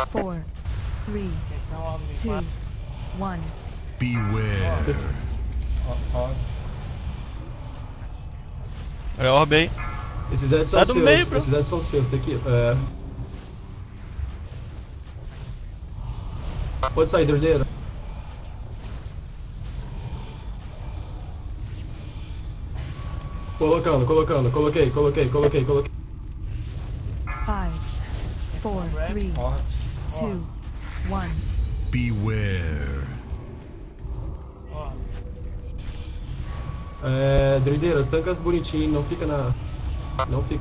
4, 3, 2, 1. Beware. É orbe aí. Esses Eds são seus, esses Eds são seus, Tequila. Pode sair, Druideira. Coloquei. 5, 4, 3, 2, 1. Beware. Druideira, tancas bonitinho, não fica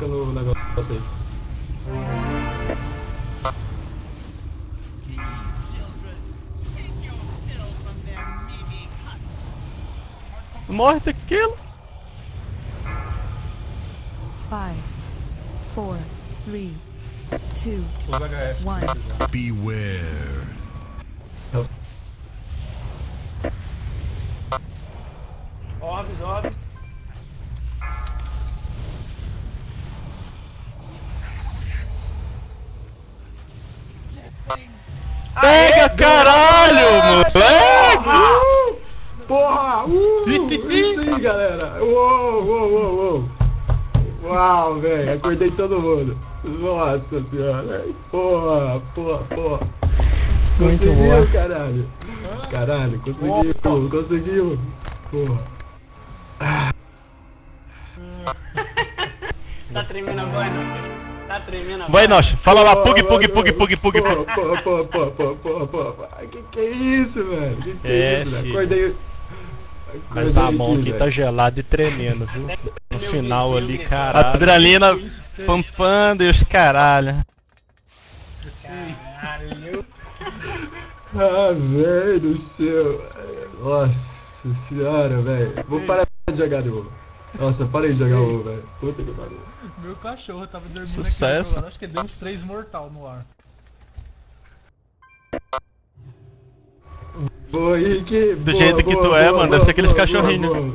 no negócio aí. Morre, Tequila. 5, 4, 3, 2, Usa HS. 1. Beware. Orbe. Pega, caralho, moleque! Porra! Isso aí, galera! Uou! Uau, velho! Acordei todo mundo! Nossa senhora! Porra! Conseguiu, caralho! Caralho, conseguiu! Porra! Tá tremendo agora, tá tremendo agora. Vai, Nosh, fala lá, pug. Pô! Que é isso, velho? Que é isso, velho? Acordei. Mas a mão aqui tá gelada e tremendo, viu? No final ali, caralho. A adrenalina pampando e os caralho. Caralho. Ah, velho do céu. Nossa senhora, velho. Vou parar de jogar de novo. Nossa, parei de jogar o ovo, velho. Puta que pariu. Meu cachorro tava dormindo Sucesso. aqui agora. Acho que deu uns 3 mortal no ar. Boa, Henrique. Do jeito que tu é, mano, deve ser aqueles cachorrinhos.